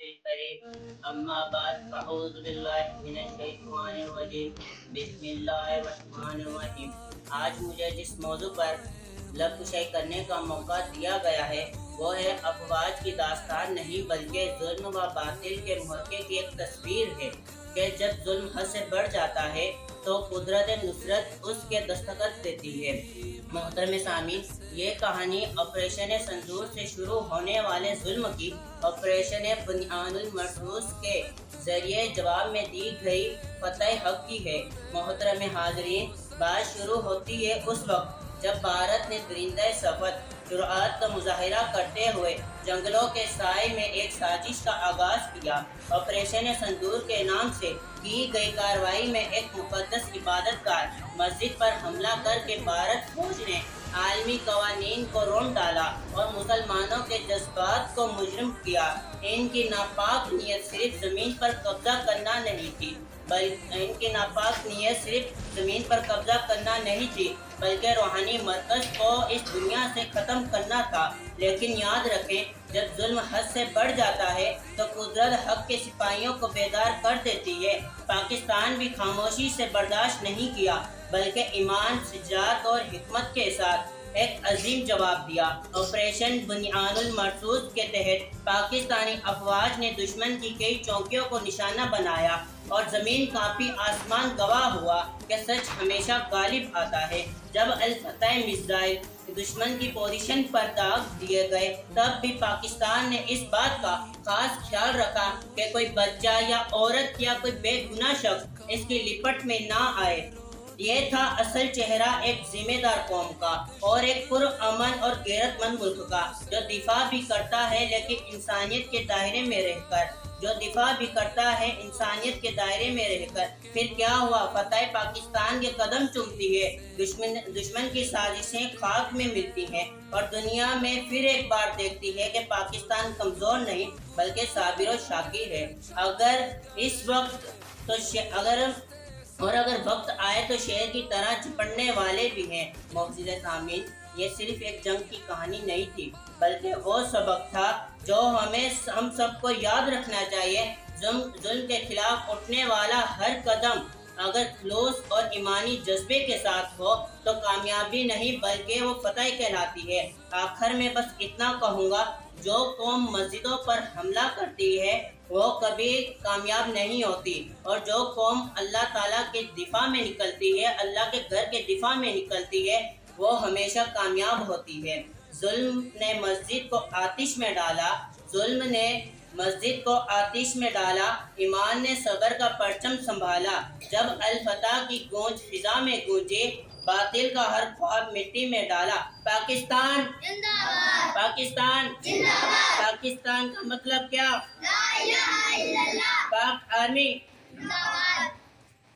الكريم أما بعد فأعوذ بالله من الشیطان الرجیم بسم اللہ الرحمن الرحیم۔ آج مجھے جس موضوع پر لب کشائی کرنے کا موقع دیا گیا ہے وہ ہے افواج کی داستان نہیں بلکہ ظلم و باطل کے محاکے کی ایک تصویر ہے کہ جب ظلم حد سے بڑھ جاتا ہے تو قدرت نصرت اس کے دستخط دیتی ہے۔ محترم سامعین، یہ کہانی آپریشن سندور سے شروع ہونے والے ظلم کی آپریشن بنیان المرصوص کے ذریعے جواب میں دی گئی فتح حق کی ہے۔ محترم حاضرین، بات شروع ہوتی ہے اس وقت جب بھارت نے درندہ صفت جرأت کا مظاہرہ کرتے ہوئے جنگلوں کے سائے میں ایک سازش کا آغاز کیا۔ آپریشن سندور کے نام سے کی گئی کارروائی میں ایک مقدس عبادت گاہ مسجد پر حملہ کر کے بھارت فوج نے عالمی قوانین کو رون ڈالا اور مسلمانوں کے جذبات کو مجرم کیا۔ ان کی ناپاک نیت صرف زمین پر قبضہ کرنا نہیں تھی بلکہ روحانی مرکز کو اس دنیا سے ختم کرنا تھا۔ لیکن یاد رکھیں، جب ظلم حد سے بڑھ جاتا ہے تو قدرت حق کے سپاہیوں کو بیدار کر دیتی ہے۔ پاکستان بھی خاموشی سے برداشت نہیں کیا بلکہ ایمان، شجاعت اور حکمت کے ساتھ ایک عظیم جواب دیا۔ آپریشن بنیان المرصوص کے تحت پاکستانی افواج نے دشمن کی کئی چوکیوں کو نشانہ بنایا اور زمین کانپی، آسمان گواہ ہوا کہ سچ ہمیشہ غالب آتا ہے۔ جب الفتح میزائل دشمن کی پوزیشن پر داغ دیے گئے تب بھی پاکستان نے اس بات کا خاص خیال رکھا کہ کوئی بچہ یا عورت یا کوئی بے گناہ شخص اس کی لپٹ میں نہ آئے۔ یہ تھا اصل چہرہ ایک ذمہ دار قوم کا اور ایک پرامن اور غیرت مند ملک کا، جو دفاع بھی کرتا ہے لیکن انسانیت کے دائرے میں رہ کر۔ پھر کیا ہوا؟ فتح پاکستان کے قدم چومتی ہے، دشمن کی سازشیں خاک میں ملتی ہیں اور دنیا میں پھر ایک بار دیکھتی ہے کہ پاکستان کمزور نہیں بلکہ صابر و شاکر ہے۔ اگر وقت آئے تو شیر کی طرح چپڑنے والے بھی ہیں۔ معزز سامعین، یہ صرف ایک جنگ کی کہانی نہیں تھی بلکہ وہ سبق تھا جو ہم سب کو یاد رکھنا چاہیے۔ ظلم کے خلاف اٹھنے والا ہر قدم اگر خلوص اور ایمانی جذبے کے ساتھ ہو تو کامیابی نہیں بلکہ وہ فتح کہلاتی ہے۔ آخر میں بس اتنا کہوں گا، جو قوم مسجدوں پر حملہ کرتی ہے وہ کبھی کامیاب نہیں ہوتی، اور جو قوم اللہ تعالیٰ کے دفاع میں نکلتی ہے، اللہ کے گھر کے دفاع میں نکلتی ہے، وہ ہمیشہ کامیاب ہوتی ہے۔ ظلم نے مسجد کو آتش میں ڈالا، ایمان نے صبر کا پرچم سنبھالا۔ جب الفتح کی گونج فضا میں گونجی، باطل کا ہر خواب مٹی میں ڈالا۔ پاکستان زندہ باد! پاکستان زندہ باد! پاکستان کا مطلب کیا؟ لا الہ الا اللہ! پاک آرمی زندہ باد!